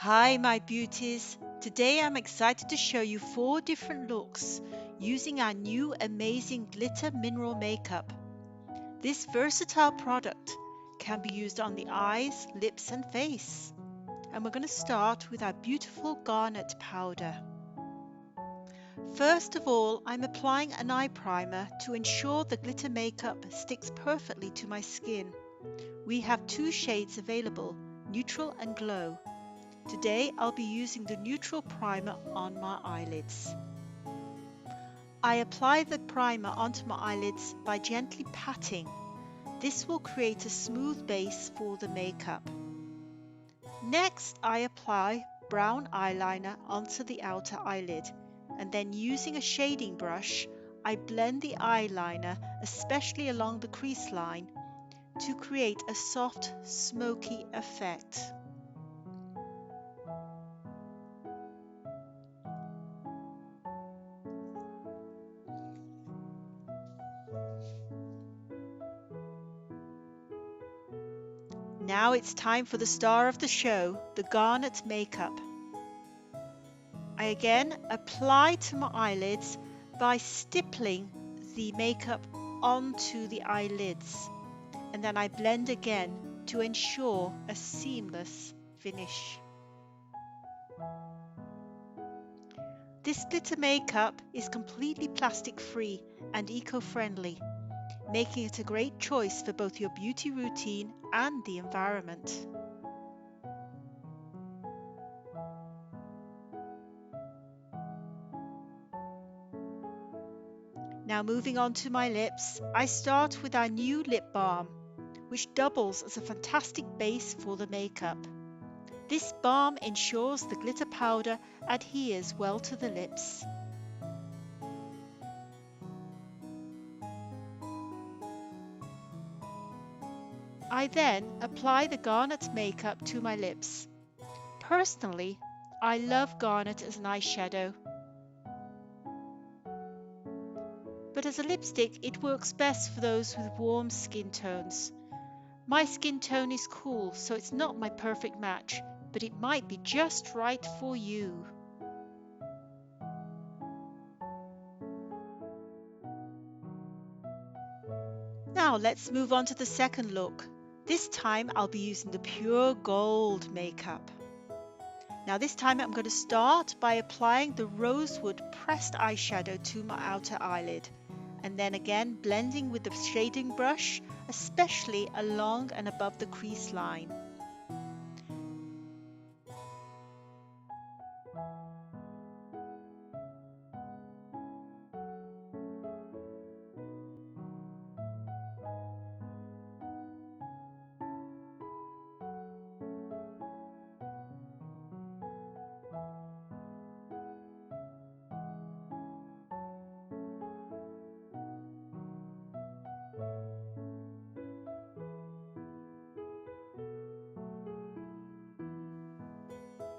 Hi my beauties, today I'm excited to show you 4 different looks using our new amazing glitter mineral makeup. This versatile product can be used on the eyes, lips and face. And we're going to start with our beautiful garnet powder. First of all, I'm applying an eye primer to ensure the glitter makeup sticks perfectly to my skin. We have 2 shades available, Neutral and Glow. Today I'll be using the neutral primer on my eyelids. I apply the primer onto my eyelids by gently patting. This will create a smooth base for the makeup. Next, I apply brown eyeliner onto the outer eyelid, and then using a shading brush, I blend the eyeliner, especially along the crease line, to create a soft, smoky effect. Now it's time for the star of the show, the garnet makeup. I again apply to my eyelids by stippling the makeup onto the eyelids, and then I blend again to ensure a seamless finish. This glitter makeup is completely plastic free and eco-friendly, making it a great choice for both your beauty routine and the environment. Now moving on to my lips, I start with our new lip balm, which doubles as a fantastic base for the makeup. This balm ensures the glitter powder adheres well to the lips. I then apply the garnet makeup to my lips. Personally, I love garnet as an eyeshadow, but as a lipstick it works best for those with warm skin tones. My skin tone is cool, so it's not my perfect match, but it might be just right for you. Now let's move on to the second look. This time I'll be using the pure gold makeup. Now this time I'm going to start by applying the rosewood pressed eyeshadow to my outer eyelid, and then again blending with the shading brush, especially along and above the crease line.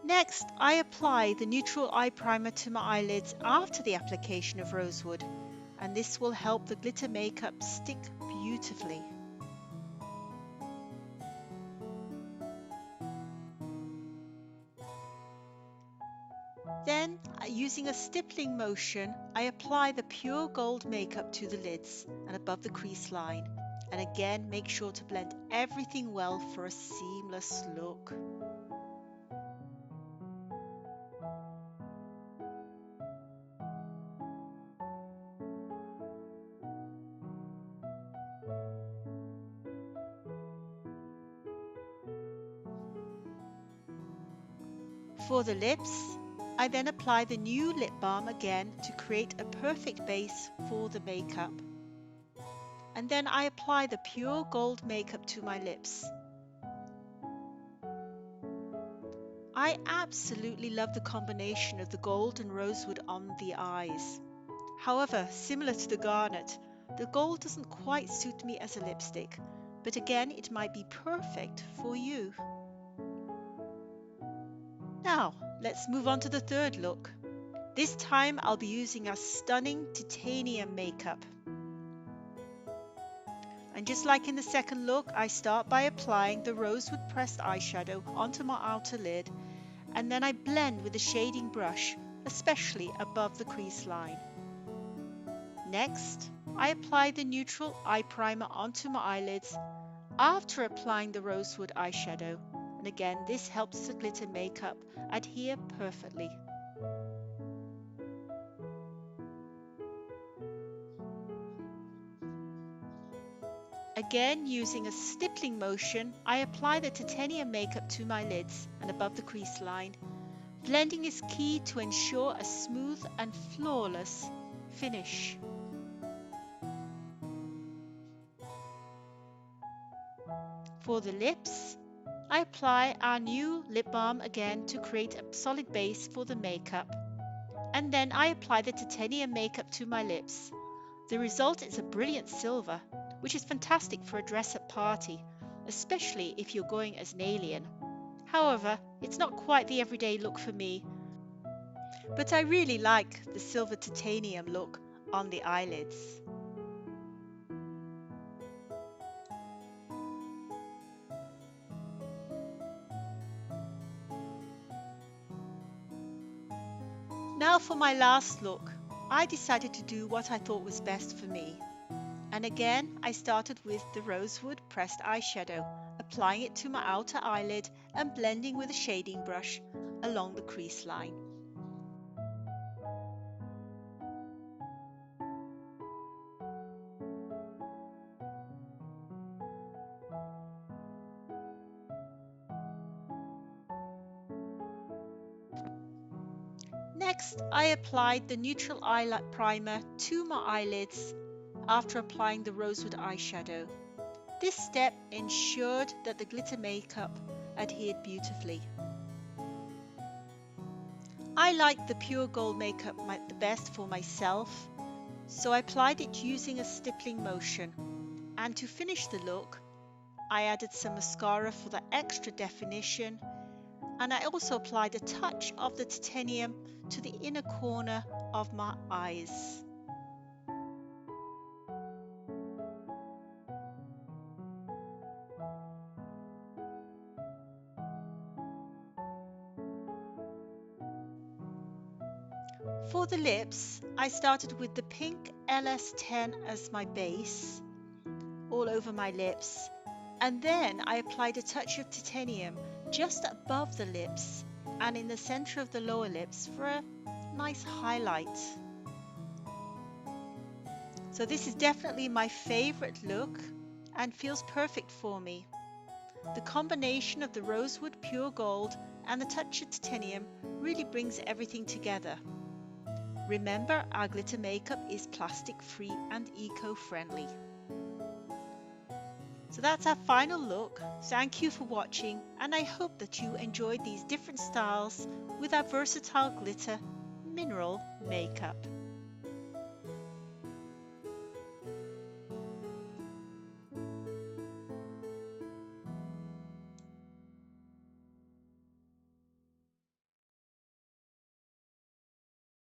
Next, I apply the neutral eye primer to my eyelids after the application of rosewood, and this will help the glitter makeup stick beautifully. Then, using a stippling motion, I apply the pure gold makeup to the lids and above the crease line, and again make sure to blend everything well for a seamless look. For the lips, I then apply the new lip balm again to create a perfect base for the makeup. And then I apply the pure gold makeup to my lips. I absolutely love the combination of the gold and rosewood on the eyes. However, similar to the garnet, the gold doesn't quite suit me as a lipstick, but again it might be perfect for you. Now, let's move on to the third look. This time I'll be using a stunning titanium makeup. And just like in the second look, I start by applying the rosewood pressed eyeshadow onto my outer lid, and then I blend with a shading brush, especially above the crease line. Next, I apply the neutral eye primer onto my eyelids after applying the rosewood eyeshadow, and again this helps the glitter makeup adhere perfectly. Again, using a stippling motion, I apply the titanium makeup to my lids and above the crease line. Blending is key to ensure a smooth and flawless finish. For the lips, I apply our new lip balm again to create a solid base for the makeup. And then I apply the titanium makeup to my lips. The result is a brilliant silver, which is fantastic for a dress-up party, especially if you're going as an alien. However, it's not quite the everyday look for me, but I really like the silver titanium look on the eyelids. Now for my last look, I decided to do what I thought was best for me. And again, I started with the rosewood pressed eyeshadow, applying it to my outer eyelid and blending with a shading brush along the crease line. Next, I applied the neutral eyelid primer to my eyelids after applying the rosewood eyeshadow. This step ensured that the glitter makeup adhered beautifully. I like the pure gold makeup the best for myself, so I applied it using a stippling motion. And to finish the look, I added some mascara for the extra definition, and I also applied a touch of the titanium to the inner corner of my eyes. For the lips, I started with the pink LS10 as my base all over my lips, and then I applied a touch of titanium just above the lips and in the center of the lower lips for a nice highlight. So this is definitely my favorite look and feels perfect for me. The combination of the rosewood pure gold and the touch of titanium really brings everything together. Remember, our glitter makeup is plastic free and eco-friendly. So that's our final look. Thank you for watching, and I hope that you enjoyed these different styles with our versatile glitter mineral makeup.